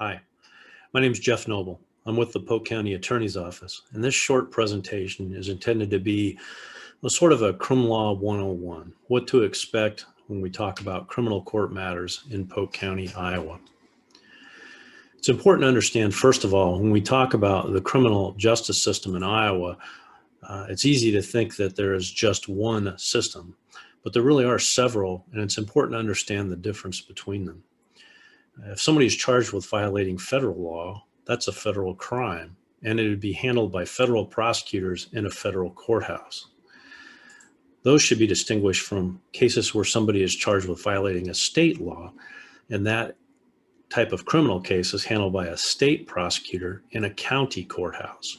Hi, my name is Jeff Noble. I'm with the Polk County Attorney's Office, and this short presentation is intended to be a sort of a criminal law 101, what to expect when we talk about criminal court matters in Polk County, Iowa. It's important to understand, first of all, when we talk about the criminal justice system in Iowa, it's easy to think that there is just one system, but there really are several, and it's important to understand the difference between them. If somebody is charged with violating federal law, that's a federal crime, and it would be handled by federal prosecutors in a federal courthouse. Those should be distinguished from cases where somebody is charged with violating a state law, and that type of criminal case is handled by a state prosecutor in a county courthouse.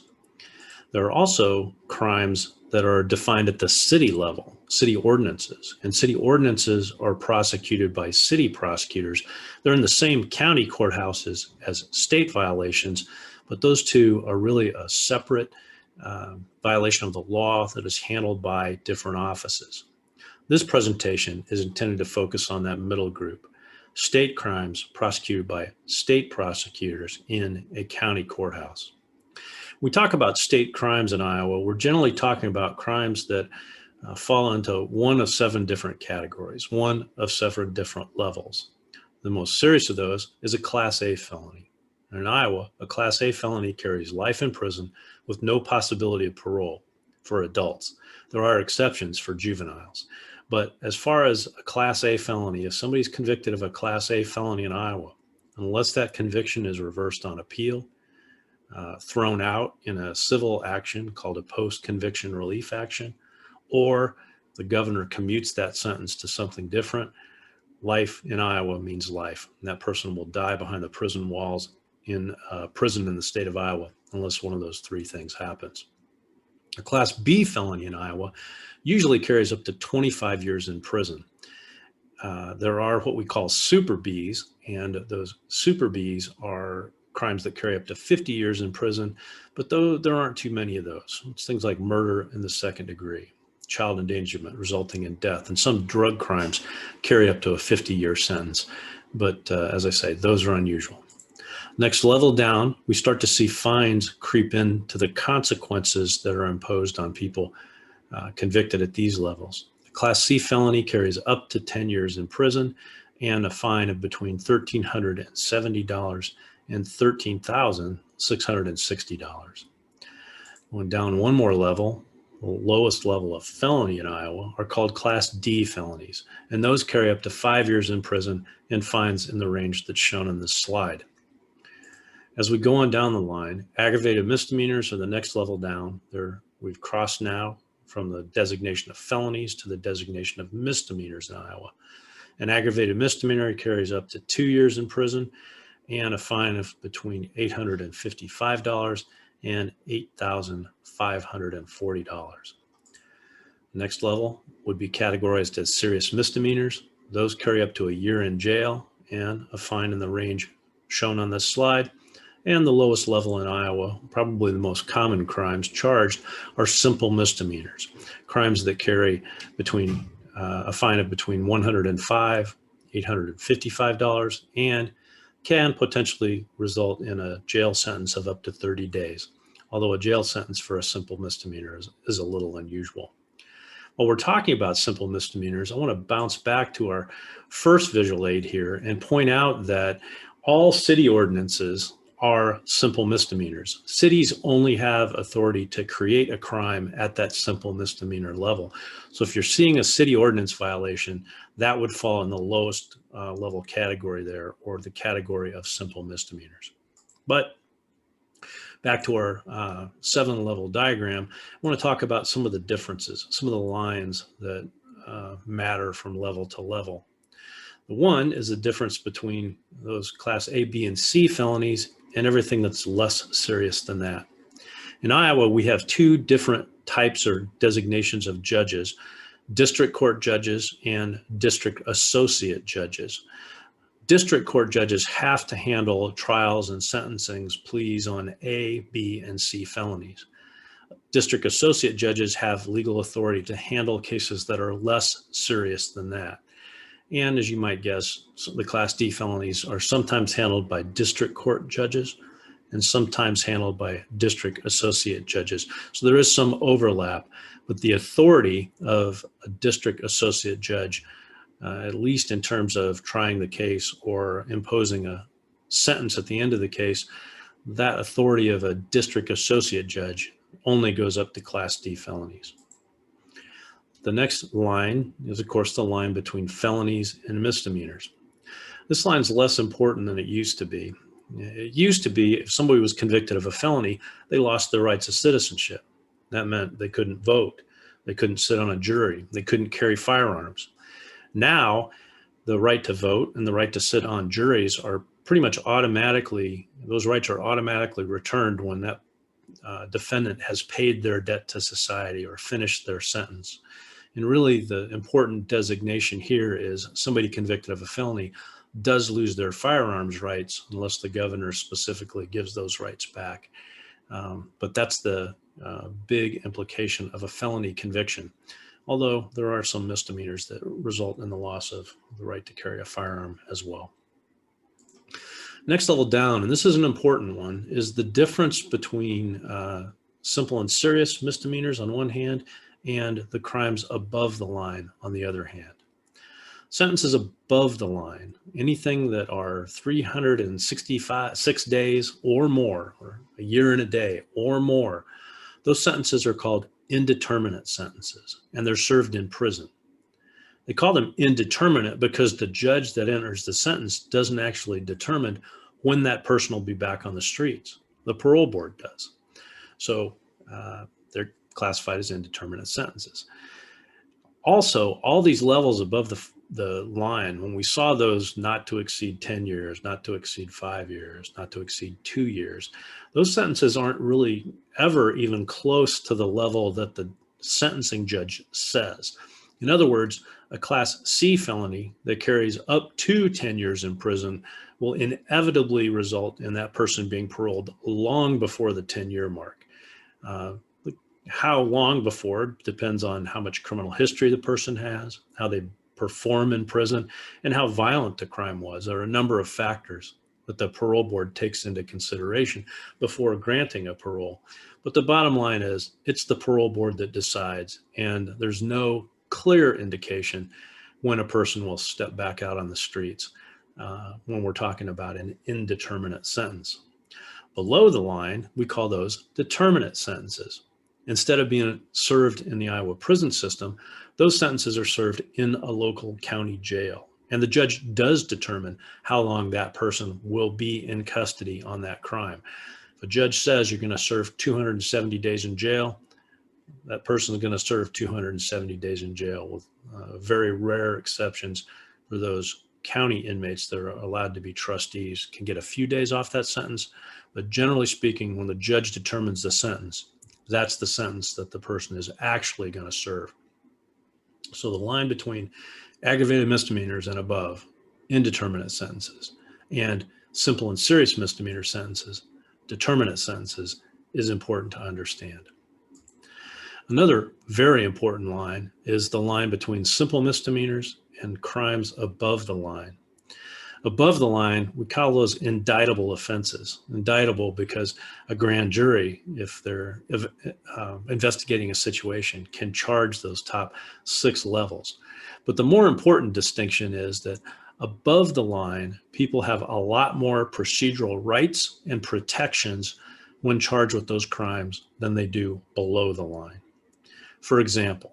There are also crimes that are defined at the city level, city ordinances, and city ordinances are prosecuted by city prosecutors. They're in the same county courthouses as state violations, but those two are really a separate violation of the law that is handled by different offices. This presentation is intended to focus on that middle group, state crimes prosecuted by state prosecutors in a county courthouse. We talk about state crimes in Iowa, we're generally talking about crimes that fall into one of 7 different categories, one of 7 different levels. The most serious of those is a Class A felony. And in Iowa, a Class A felony carries life in prison with no possibility of parole for adults. There are exceptions for juveniles. But as far as a Class A felony, if somebody's convicted of a Class A felony in Iowa, unless that conviction is reversed on appeal, thrown out in a civil action called a post-conviction relief action, or the governor commutes that sentence to something different, life in Iowa means life. And that person will die behind the prison walls in prison in the state of Iowa, unless one of those 3 things happens. A Class B felony in Iowa usually carries up to 25 years in prison. There are what we call Super Bs, and those Super Bs are crimes that carry up to 50 years in prison, but though there aren't too many of those. It's things like murder in the 2nd degree, child endangerment resulting in death, and some drug crimes carry up to a 50-year sentence. But as I say, those are unusual. Next level down, we start to see fines creep into the consequences that are imposed on people convicted at these levels. A Class C felony carries up to 10 years in prison and a fine of between $1,370 and $13,660. Going down one more level, the lowest level of felony in Iowa are called Class D felonies, and those carry up to 5 years in prison and fines in the range that's shown in this slide. As we go on down the line, aggravated misdemeanors are the next level down. We've crossed now from the designation of felonies to the designation of misdemeanors in Iowa. An aggravated misdemeanor carries up to 2 years in prison and a fine of between $855 and $8,540. Next level would be categorized as serious misdemeanors. Those carry up to a year in jail and a fine in the range shown on this slide. And the lowest level in Iowa, probably the most common crimes charged, are simple misdemeanors, crimes that carry between a fine of between $105, $855, and can potentially result in a jail sentence of up to 30 days, although a jail sentence for a simple misdemeanor is a little unusual. While we're talking about simple misdemeanors, I want to bounce back to our first visual aid here and point out that all city ordinances are simple misdemeanors. Cities only have authority to create a crime at that simple misdemeanor level. So if you're seeing a city ordinance violation, that would fall in the lowest level category there, or the category of simple misdemeanors. But back to our 7-level diagram, I want to talk about some of the differences, some of the lines that matter from level to level. The one is the difference between those Class A, B, and C felonies and everything that's less serious than that. In Iowa, we have 2 different types or designations of judges: district court judges and district associate judges. District court judges have to handle trials and sentencings, pleas on A, B, and C felonies. District associate judges have legal authority to handle cases that are less serious than that. And as you might guess, the Class D felonies are sometimes handled by district court judges and sometimes handled by district associate judges. So there is some overlap, but the authority of a district associate judge, at least in terms of trying the case or imposing a sentence at the end of the case, that authority of a district associate judge only goes up to Class D felonies. The next line is, of course, the line between felonies and misdemeanors. This line is less important than it used to be. It used to be if somebody was convicted of a felony, they lost their rights of citizenship. That meant they couldn't vote, they couldn't sit on a jury, they couldn't carry firearms. Now, the right to vote and the right to sit on juries are pretty much automatically, those rights are automatically returned when that defendant has paid their debt to society or finished their sentence. And really the important designation here is somebody convicted of a felony does lose their firearms rights unless the governor specifically gives those rights back. But that's the big implication of a felony conviction, although there are some misdemeanors that result in the loss of the right to carry a firearm as well. Next level down, and this is an important one, is the difference between simple and serious misdemeanors on one hand and the crimes above the line on the other hand. Sentences above the line, anything that are 366 days or more, or a year and a day or more, those sentences are called indeterminate sentences, and they're served in prison. They call them indeterminate because the judge that enters the sentence doesn't actually determine when that person will be back on the streets. The parole board does. So they're classified as indeterminate sentences. Also, all these levels above the line, when we saw those not to exceed 10 years, not to exceed 5 years, not to exceed 2 years, those sentences aren't really ever even close to the level that the sentencing judge says. In other words, a Class C felony that carries up to 10 years in prison will inevitably result in that person being paroled long before the 10-year mark. How long before depends on how much criminal history the person has, how they perform in prison, and how violent the crime was. There are a number of factors that the parole board takes into consideration before granting a parole. But the bottom line is it's the parole board that decides, and there's no clear indication when a person will step back out on the streets when we're talking about an indeterminate sentence. Below the line, we call those determinate sentences. Instead of being served in the Iowa prison system, those sentences are served in a local county jail. And the judge does determine how long that person will be in custody on that crime. If a judge says you're going to serve 270 days in jail, that person is going to serve 270 days in jail, with very rare exceptions for those county inmates that are allowed to be trustees can get a few days off that sentence. But generally speaking, when the judge determines the sentence, that's the sentence that the person is actually going to serve. So the line between aggravated misdemeanors and above, indeterminate sentences, and simple and serious misdemeanor sentences, determinate sentences, is important to understand. Another very important line is the line between simple misdemeanors and crimes above the line. Above the line, we call those indictable offenses. Indictable because a grand jury, if they're investigating a situation, can charge those top 6 levels. But the more important distinction is that above the line, people have a lot more procedural rights and protections when charged with those crimes than they do below the line. For example,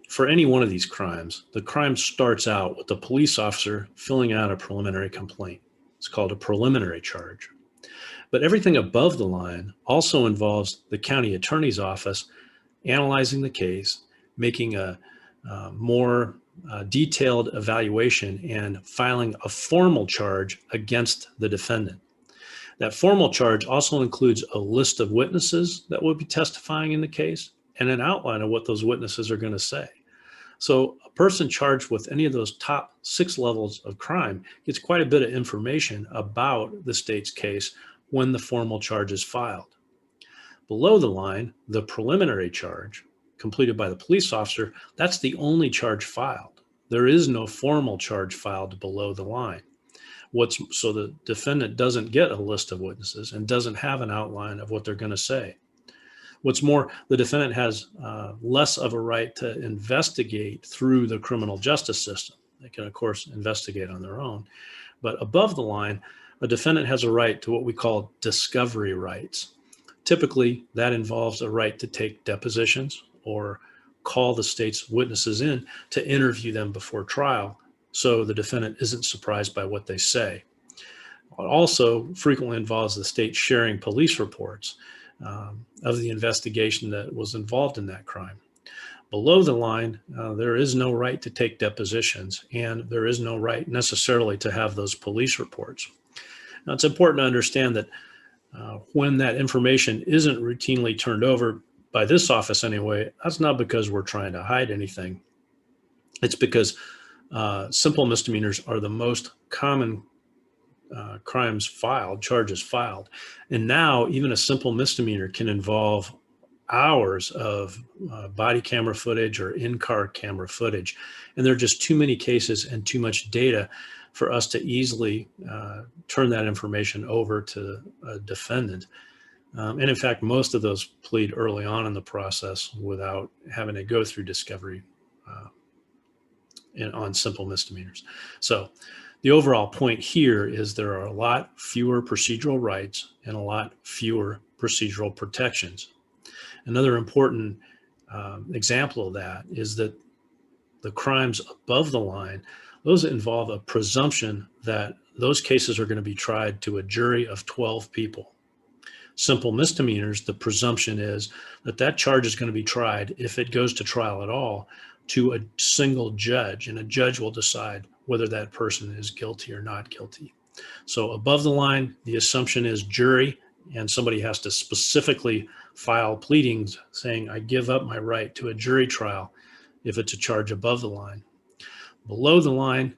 for any one of these crimes, the crime starts out with the police officer filling out a preliminary complaint. It's called a preliminary charge. But everything above the line also involves the county attorney's office analyzing the case, making a more detailed evaluation, and filing a formal charge against the defendant. That formal charge also includes a list of witnesses that will be testifying in the case and an outline of what those witnesses are going to say. So a person charged with any of those top 6 levels of crime gets quite a bit of information about the state's case when the formal charge is filed. Below the line, the preliminary charge completed by the police officer, that's the only charge filed. there is no formal charge filed below the line. So the defendant doesn't get a list of witnesses and doesn't have an outline of what they're going to say. What's more, the defendant has less of a right to investigate through the criminal justice system. They can, of course, investigate on their own. But above the line, a defendant has a right to what we call discovery rights. Typically, that involves a right to take depositions or call the state's witnesses in to interview them before trial, so the defendant isn't surprised by what they say. It also frequently involves the state sharing police reports of the investigation that was involved in that crime. Below the line, there is no right to take depositions, and there is no right necessarily to have those police reports. Now, it's important to understand that when that information isn't routinely turned over, by this office anyway, that's not because we're trying to hide anything. It's because simple misdemeanors are the most common charges filed. And now even a simple misdemeanor can involve hours of body camera footage or in-car camera footage. And there are just too many cases and too much data for us to easily turn that information over to a defendant. And in fact, most of those plead early on in the process without having to go through discovery on simple misdemeanors. So the overall point here is there are a lot fewer procedural rights and a lot fewer procedural protections. Another important example of that is that the crimes above the line, those involve a presumption that those cases are going to be tried to a jury of 12 people. Simple misdemeanors, the presumption is that that charge is going to be tried, if it goes to trial at all, to a single judge, and a judge will decide whether that person is guilty or not guilty. So above the line, the assumption is jury, and somebody has to specifically file pleadings saying, I give up my right to a jury trial if it's a charge above the line. Below the line,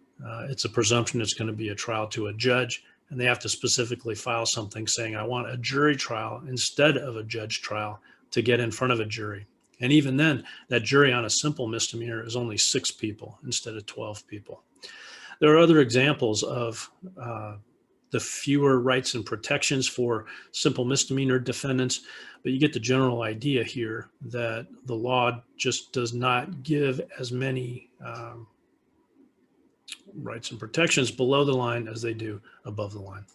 it's a presumption it's going to be a trial to a judge, and they have to specifically file something saying, I want a jury trial instead of a judge trial to get in front of a jury. And even then, that jury on a simple misdemeanor is only 6 people instead of 12 people. There are other examples of the fewer rights and protections for simple misdemeanor defendants, but you get the general idea here that the law just does not give as many rights and protections below the line as they do above the line.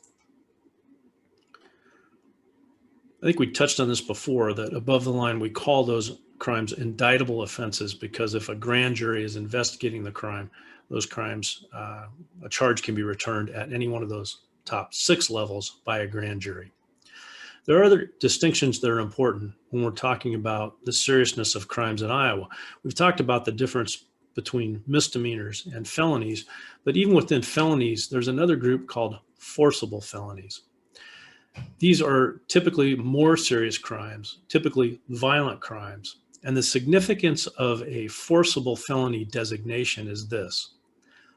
I think we touched on this before, that above the line, we call those crimes indictable offenses because if a grand jury is investigating the crime, those crimes, a charge can be returned at any one of those top 6 levels by a grand jury. There are other distinctions that are important when we're talking about the seriousness of crimes in Iowa. We've talked about the difference between misdemeanors and felonies, but even within felonies, there's another group called forcible felonies. These are typically more serious crimes, typically violent crimes. And the significance of a forcible felony designation is this: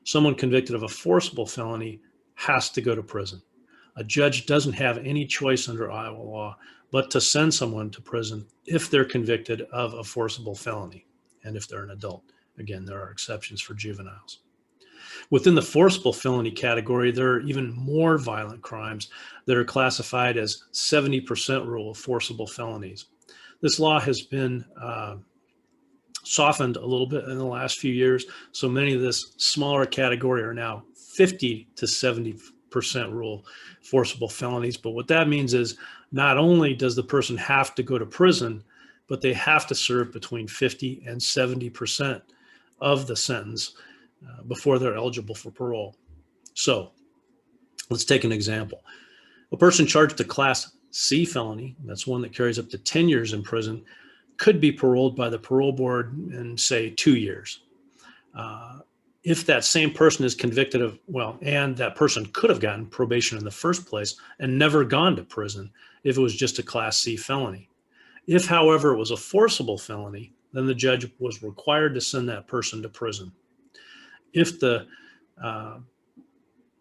someone convicted of a forcible felony has to go to prison. A judge doesn't have any choice under Iowa law but to send someone to prison if they're convicted of a forcible felony and if they're an adult. Again, there are exceptions for juveniles. Within the forcible felony category, there are even more violent crimes that are classified as 70% rule of forcible felonies. This law has been softened a little bit in the last few years, so many of this smaller category are now 50 to 70% rule forcible felonies. But what that means is not only does the person have to go to prison, but they have to serve between 50 and 70% of the sentence before they're eligible for parole. So let's take an example. A person charged a Class C felony, that's one that carries up to 10 years in prison, could be paroled by the parole board in, say, 2 years. If that same person is convicted of, and that person could have gotten probation in the first place and never gone to prison if it was just a Class C felony. If, however, it was a forcible felony, then the judge was required to send that person to prison. If the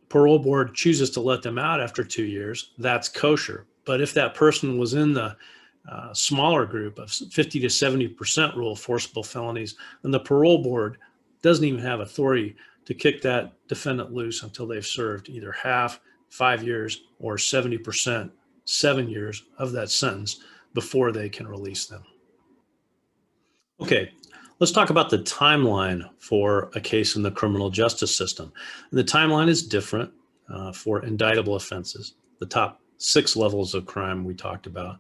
parole board chooses to let them out after 2 years, that's kosher. But if that person was in the smaller group of 50 to 70% rule of forcible felonies, then the parole board doesn't even have authority to kick that defendant loose until they've served either half, 5 years, or 70%, 7 years of that sentence before they can release them. Okay, let's talk about the timeline for a case in the criminal justice system. And the timeline is different for indictable offenses, the top 6 levels of crime we talked about,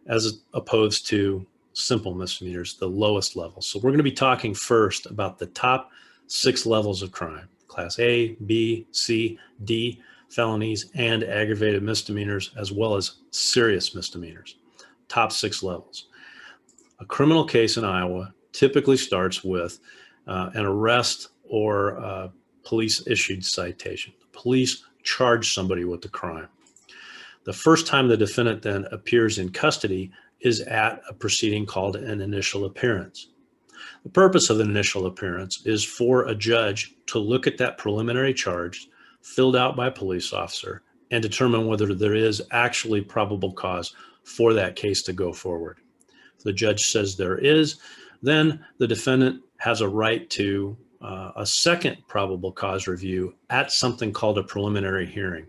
as opposed to simple misdemeanors, the lowest level. So we're going to be talking first about the top 6 levels of crime: Class A, B, C, D, felonies, and aggravated misdemeanors, as well as serious misdemeanors. Top 6 levels. A criminal case in Iowa typically starts with an arrest or a police-issued citation. The police charge somebody with the crime. The first time the defendant then appears in custody is at a proceeding called an initial appearance. The purpose of an initial appearance is for a judge to look at that preliminary charge filled out by a police officer and determine whether there is actually probable cause for that case to go forward. If the judge says there is, then the defendant has a right to a second probable cause review at something called a preliminary hearing.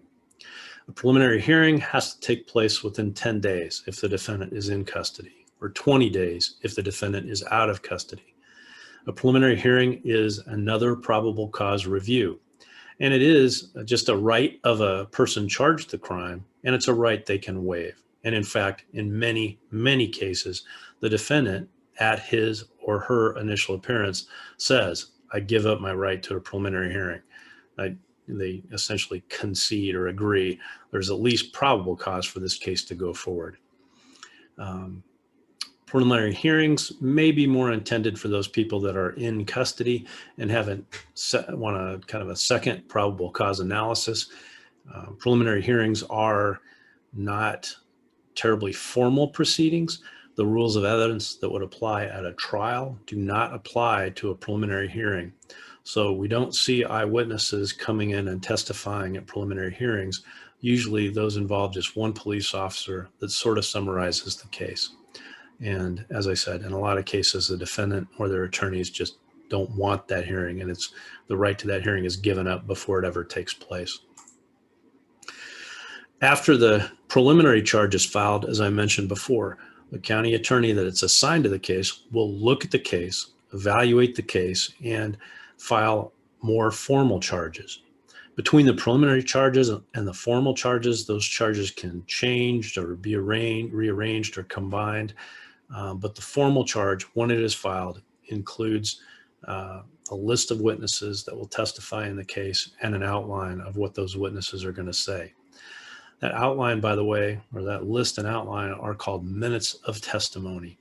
A preliminary hearing has to take place within 10 days if the defendant is in custody, or 20 days if the defendant is out of custody. A preliminary hearing is another probable cause review, and it is just a right of a person charged the crime, and it's a right they can waive. And in fact, in many, many cases, the defendant at his or her initial appearance says, "I give up my right to a preliminary hearing." They essentially concede or agree there's at least probable cause for this case to go forward. Preliminary hearings may be more intended for those people that are in custody and want a kind of a second probable cause analysis. Preliminary hearings are not terribly formal proceedings. The rules of evidence that would apply at a trial do not apply to a preliminary hearing. So we don't see eyewitnesses coming in and testifying at preliminary hearings. Usually those involve just one police officer that sort of summarizes the case. And as I said, in a lot of cases, the defendant or their attorneys just don't want that hearing, and the right to that hearing is given up before it ever takes place. After the preliminary charge is filed, as I mentioned before, the county attorney that it's assigned to the case will look at the case, evaluate the case, and file more formal charges. Between the preliminary charges and the formal charges, those charges can change or be rearranged or combined. But the formal charge, when it is filed, includes a list of witnesses that will testify in the case and an outline of what those witnesses are going to say. That outline, by the way, or that list and outline, are called minutes of testimony.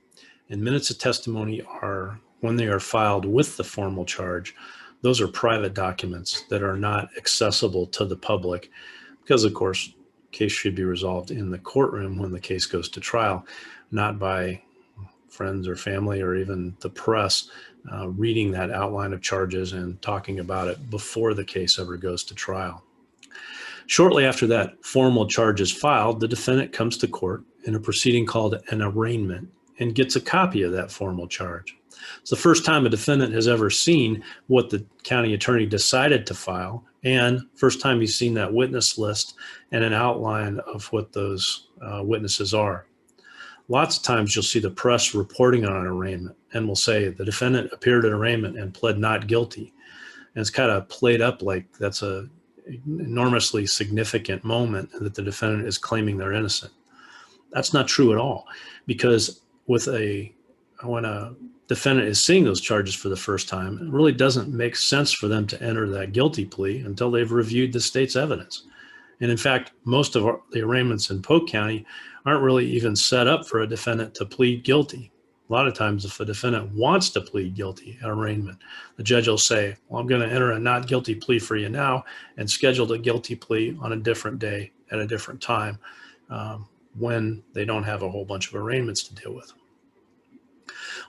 And minutes of testimony are, when they are filed with the formal charge, those are private documents that are not accessible to the public because, of course, the case should be resolved in the courtroom when the case goes to trial, not by friends or family or even the press reading that outline of charges and talking about it before the case ever goes to trial. Shortly after that formal charge is filed, the defendant comes to court in a proceeding called an arraignment and gets a copy of that formal charge. It's the first time a defendant has ever seen what the county attorney decided to file, and first time he's seen that witness list and an outline of what those witnesses are. Lots of times you'll see the press reporting on an arraignment and will say the defendant appeared at arraignment and pled not guilty. And it's kind of played up like that's a enormously significant moment that the defendant is claiming they're innocent. That's not true at all, because when a defendant is seeing those charges for the first time, it really doesn't make sense for them to enter that guilty plea until they've reviewed the state's evidence. And in fact, most of the arraignments in Polk County aren't really even set up for a defendant to plead guilty. A lot of times if a defendant wants to plead guilty at arraignment, the judge will say, well, I'm going to enter a not guilty plea for you now and schedule the guilty plea on a different day at a different time when they don't have a whole bunch of arraignments to deal with.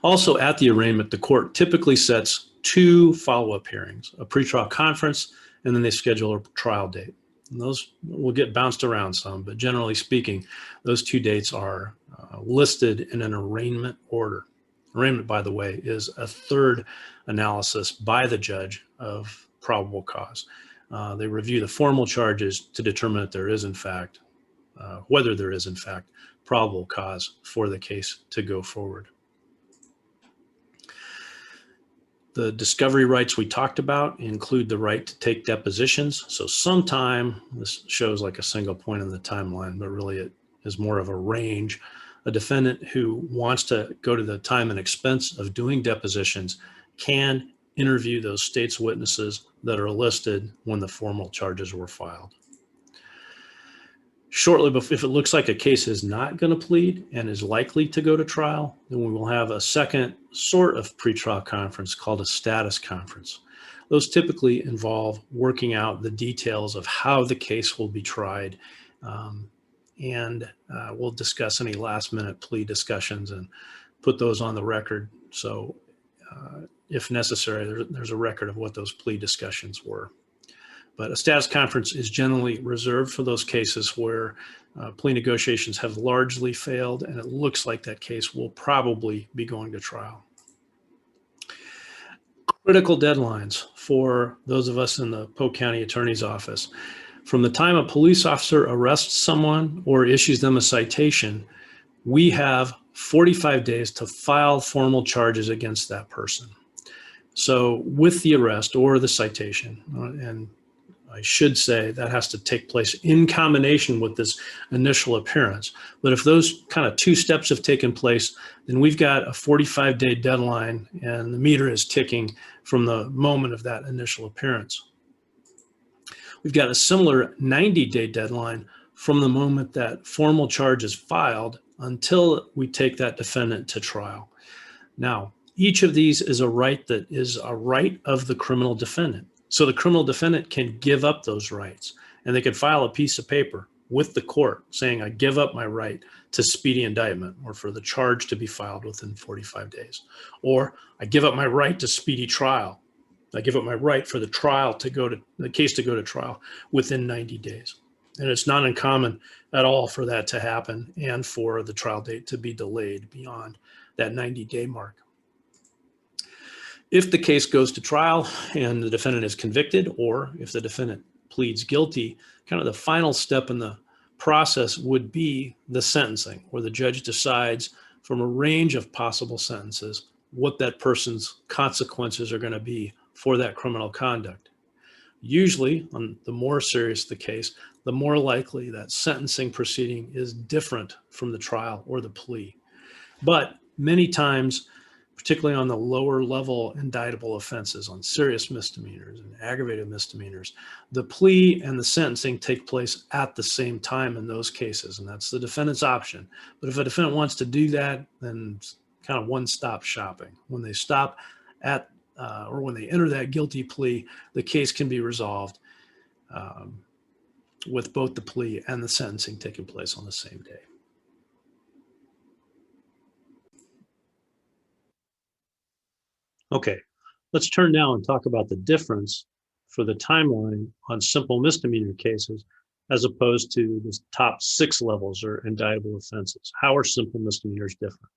Also at the arraignment, the court typically sets 2 follow-up hearings, a pretrial conference, and then they schedule a trial date. And those will get bounced around some, but generally speaking, those 2 dates are listed in an arraignment order. Arraignment, by the way, is a third analysis by the judge of probable cause. They review the formal charges to determine that there is, in fact, whether there is, in fact, probable cause for the case to go forward. The discovery rights we talked about include the right to take depositions. So sometime, this shows like a single point in the timeline, but really it is more of a range. A defendant who wants to go to the time and expense of doing depositions can interview those state's witnesses that are listed when the formal charges were filed. Shortly before, if it looks like a case is not going to plead and is likely to go to trial, then we will have a second sort of pretrial conference called a status conference. Those typically involve working out the details of how the case will be tried, and we'll discuss any last-minute plea discussions and put those on the record. So if necessary, there's a record of what those plea discussions were. But a status conference is generally reserved for those cases where plea negotiations have largely failed and it looks like that case will probably be going to trial. Critical deadlines for those of us in the Polk County Attorney's Office. From the time a police officer arrests someone or issues them a citation, we have 45 days to file formal charges against that person. So with the arrest or the citation, and I should say that has to take place in combination with this initial appearance. But if those kind of two steps have taken place, then we've got a 45-day deadline and the meter is ticking from the moment of that initial appearance. We've got a similar 90-day deadline from the moment that formal charge is filed until we take that defendant to trial. Now, each of these is a right that is a right of the criminal defendant. So the criminal defendant can give up those rights, and they can file a piece of paper with the court saying, I give up my right to speedy indictment or for the charge to be filed within 45 days. Or I give up my right to speedy trial. I give up my right for the trial to go to the case to go to trial within 90 days. And it's not uncommon at all for that to happen and for the trial date to be delayed beyond that 90-day mark. If the case goes to trial and the defendant is convicted, or if the defendant pleads guilty, kind of the final step in the process would be the sentencing, where the judge decides from a range of possible sentences what that person's consequences are going to be for that criminal conduct. Usually, the more serious the case, the more likely that sentencing proceeding is different from the trial or the plea. But many times, particularly on the lower level indictable offenses, on serious misdemeanors and aggravated misdemeanors, the plea and the sentencing take place at the same time in those cases, and that's the defendant's option. But if a defendant wants to do that, then it's kind of one-stop shopping. When they stop at or when they enter that guilty plea, the case can be resolved with both the plea and the sentencing taking place on the same day. Okay, let's turn now and talk about the difference for the timeline on simple misdemeanor cases as opposed to the top 6 levels or indictable offenses. How are simple misdemeanors different?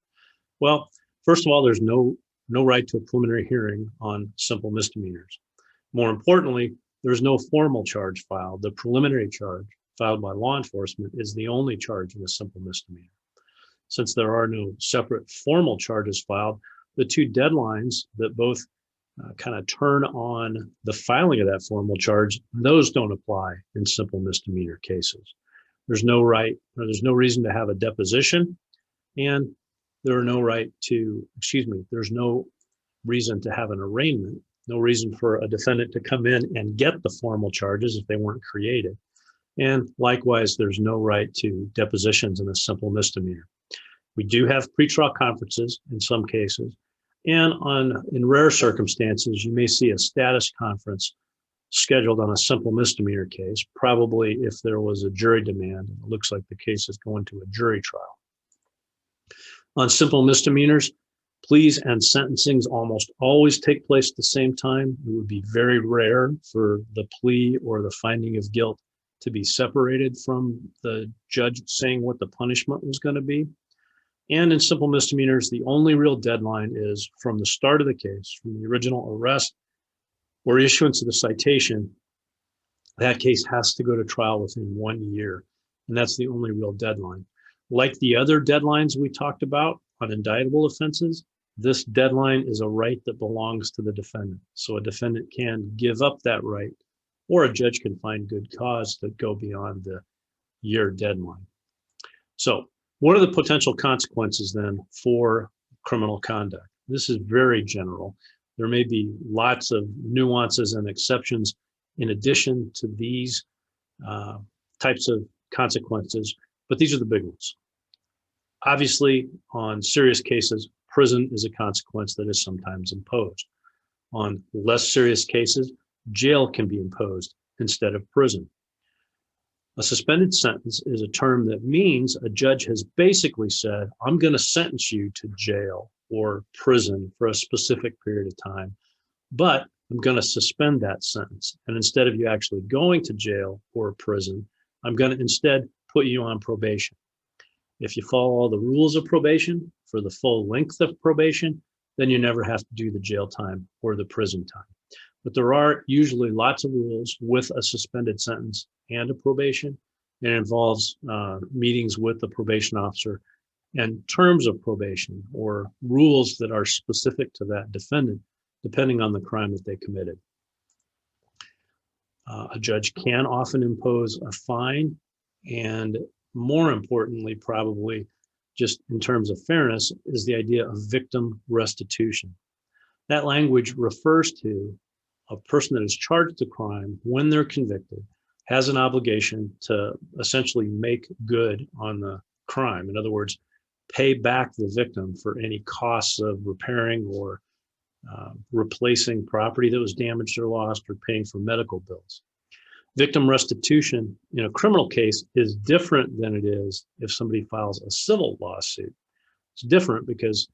Well, first of all, there's no right to a preliminary hearing on simple misdemeanors. More importantly, there's no formal charge filed. The preliminary charge filed by law enforcement is the only charge in a simple misdemeanor. Since there are no separate formal charges filed, the two deadlines that both kind of turn on the filing of that formal charge, those don't apply in simple misdemeanor cases. There's no right, or there's no reason to have a deposition, and there's no reason to have an arraignment, no reason for a defendant to come in and get the formal charges if they weren't created. And likewise, there's no right to depositions in a simple misdemeanor. We do have pretrial conferences in some cases, and in rare circumstances, you may see a status conference scheduled on a simple misdemeanor case, probably if there was a jury demand and it looks like the case is going to a jury trial. On simple misdemeanors, pleas and sentencings almost always take place at the same time. It would be very rare for the plea or the finding of guilt to be separated from the judge saying what the punishment was going to be. And in simple misdemeanors, the only real deadline is from the start of the case, from the original arrest or issuance of the citation. That case has to go to trial within 1 year, and that's the only real deadline. Like the other deadlines we talked about on indictable offenses, this deadline is a right that belongs to the defendant. So a defendant can give up that right, or a judge can find good cause to go beyond the year deadline. So what are the potential consequences then for criminal conduct? This is very general. There may be lots of nuances and exceptions in addition to these types of consequences, but these are the big ones. Obviously, on serious cases, prison is a consequence that is sometimes imposed. On less serious cases, jail can be imposed instead of prison. A suspended sentence is a term that means a judge has basically said, I'm going to sentence you to jail or prison for a specific period of time, but I'm going to suspend that sentence. And instead of you actually going to jail or prison, I'm going to instead put you on probation. If you follow all the rules of probation for the full length of probation, then you never have to do the jail time or the prison time. But there are usually lots of rules with a suspended sentence and a probation. It involves meetings with the probation officer and terms of probation or rules that are specific to that defendant, depending on the crime that they committed. A judge can often impose a fine, and more importantly, probably just in terms of fairness, is the idea of victim restitution. That language refers to a person that is charged with a crime when they're convicted has an obligation to essentially make good on the crime. In other words, pay back the victim for any costs of repairing or replacing property that was damaged or lost, or paying for medical bills. Victim restitution in a criminal case is different than it is if somebody files a civil lawsuit. It's different because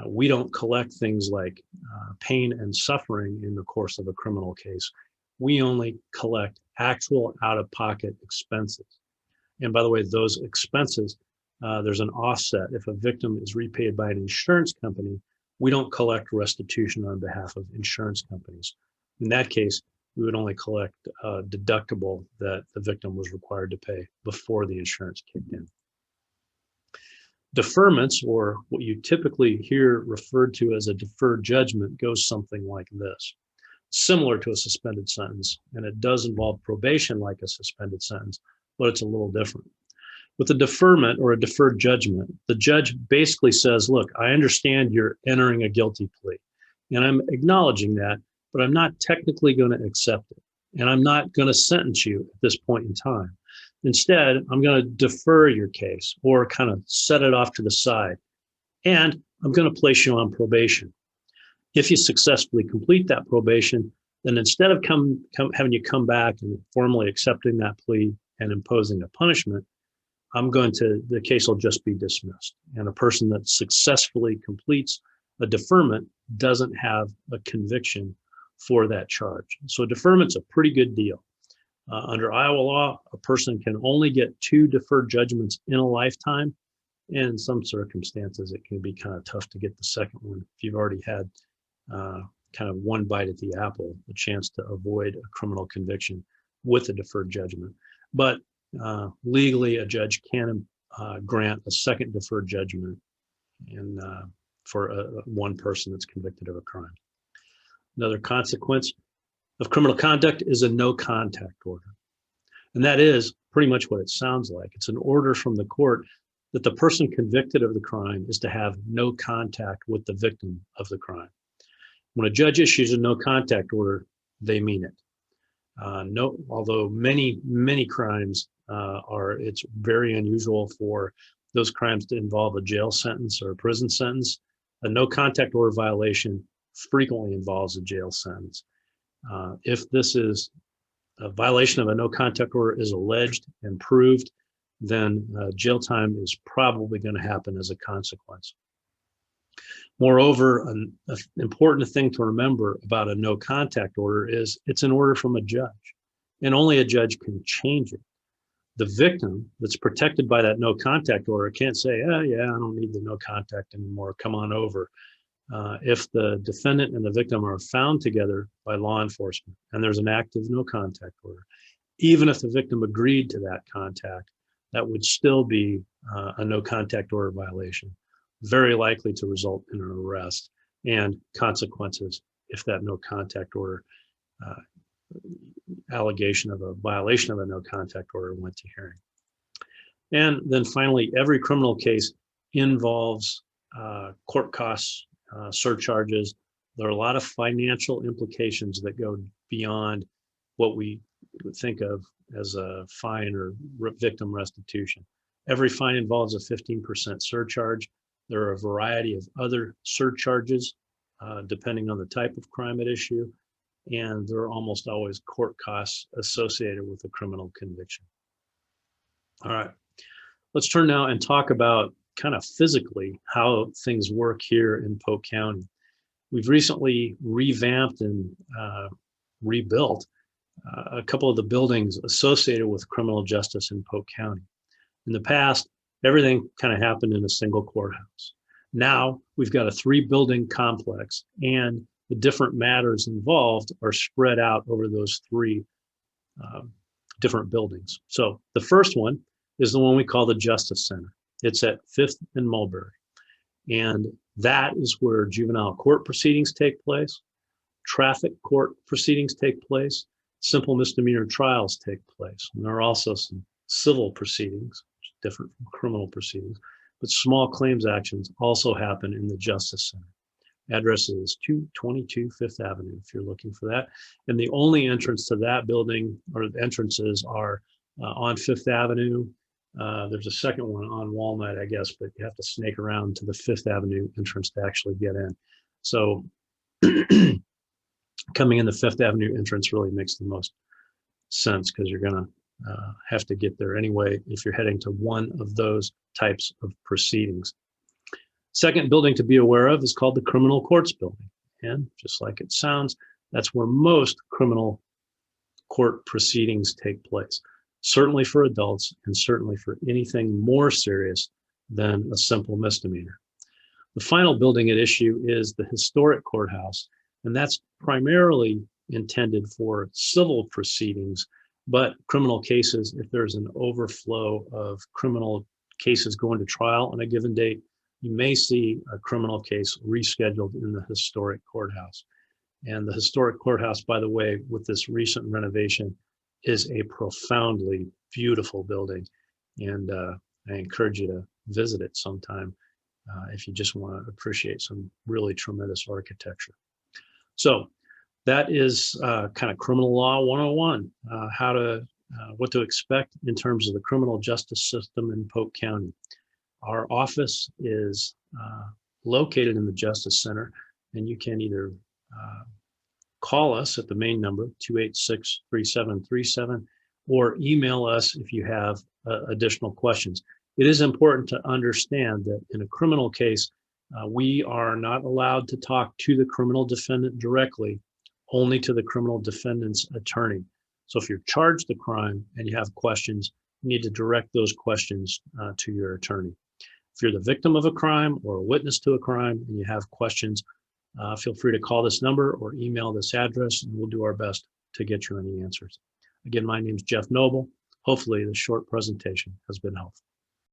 we don't collect things like pain and suffering in the course of a criminal case. We only collect actual out-of-pocket expenses. And by the way, those expenses, there's an offset. If a victim is repaid by an insurance company, we don't collect restitution on behalf of insurance companies. In that case, we would only collect a deductible that the victim was required to pay before the insurance kicked in. Deferments, or what you typically hear referred to as a deferred judgment, goes something like this. Similar to a suspended sentence, and it does involve probation like a suspended sentence, but it's a little different. With a deferment or a deferred judgment, the judge basically says, look, I understand you're entering a guilty plea, and I'm acknowledging that, but I'm not technically going to accept it, and I'm not going to sentence you at this point in time. Instead, I'm going to defer your case or kind of set it off to the side, and I'm going to place you on probation. If you successfully complete that probation, then instead of having you come back and formally accepting that plea and imposing a punishment, the case will just be dismissed. And a person that successfully completes a deferment doesn't have a conviction for that charge. So a deferment's a pretty good deal. Under Iowa law, a person can only get 2 deferred judgments in a lifetime. And in some circumstances, it can be kind of tough to get the second one if you've already had kind of one bite at the apple, a chance to avoid a criminal conviction with a deferred judgment. But legally, a judge can grant a second deferred judgment for one person that's convicted of a crime. Another consequence of criminal conduct is a no contact order. And that is pretty much what it sounds like. It's an order from the court that the person convicted of the crime is to have no contact with the victim of the crime. When a judge issues a no contact order, they mean it. Although many crimes it's very unusual for those crimes to involve a jail sentence or a prison sentence. A no contact order violation frequently involves a jail sentence. If this is a violation of a no contact order is alleged and proved, then jail time is probably going to happen as a consequence. Moreover, an important thing to remember about a no contact order is it's an order from a judge, and only a judge can change it. The victim that's protected by that no contact order can't say, oh yeah, I don't need the no contact anymore, come on over. If the defendant and the victim are found together by law enforcement and there's an active no contact order, even if the victim agreed to that contact, that would still be a no contact order violation, very likely to result in an arrest and consequences if that no contact order allegation of a violation of a no contact order went to hearing. And then finally, every criminal case involves court costs, surcharges. There are a lot of financial implications that go beyond what we would think of as a fine or victim restitution. Every fine involves a 15% surcharge. There are a variety of other surcharges depending on the type of crime at issue, and there are almost always court costs associated with a criminal conviction. All right, let's turn now and talk about kind of physically how things work here in Polk County. We've recently revamped and rebuilt a couple of the buildings associated with criminal justice in Polk County. In the past, everything kind of happened in a single courthouse. Now we've got a 3-building complex, and the different matters involved are spread out over those 3 different buildings. So the first one is the one we call the Justice Center. It's at 5th and Mulberry. And that is where juvenile court proceedings take place, traffic court proceedings take place, simple misdemeanor trials take place. And there are also some civil proceedings, different from criminal proceedings, but small claims actions also happen in the Justice Center. Address is 222 5th Avenue if you're looking for that. And the only entrance to that building, or the entrances, are on 5th Avenue. There's a second one on Walnut, I guess, but you have to snake around to the 5th Avenue entrance to actually get in. So coming in the 5th Avenue entrance really makes the most sense, because you're going to have to get there anyway if you're heading to one of those types of proceedings. Second building to be aware of is called the Criminal Courts Building. And just like it sounds, that's where most criminal court proceedings take place, certainly for adults and certainly for anything more serious than a simple misdemeanor. The final building at issue is the Historic Courthouse, and that's primarily intended for civil proceedings, but criminal cases, if there's an overflow of criminal cases going to trial on a given date, you may see a criminal case rescheduled in the Historic Courthouse. And the Historic Courthouse, by the way, with this recent renovation, is a profoundly beautiful building. And I encourage you to visit it sometime if you just want to appreciate some really tremendous architecture. So that is kind of criminal law 101, what to expect in terms of the criminal justice system in Polk County. Our office is located in the Justice Center, and you can either call us at the main number, 286-3737, or email us if you have additional questions. It is important to understand that in a criminal case, we are not allowed to talk to the criminal defendant directly, only to the criminal defendant's attorney. So if you're charged a crime and you have questions, you need to direct those questions to your attorney. If you're the victim of a crime or a witness to a crime and you have questions, feel free to call this number or email this address, and we'll do our best to get you any answers. Again, my name is Jeff Noble. Hopefully this short presentation has been helpful.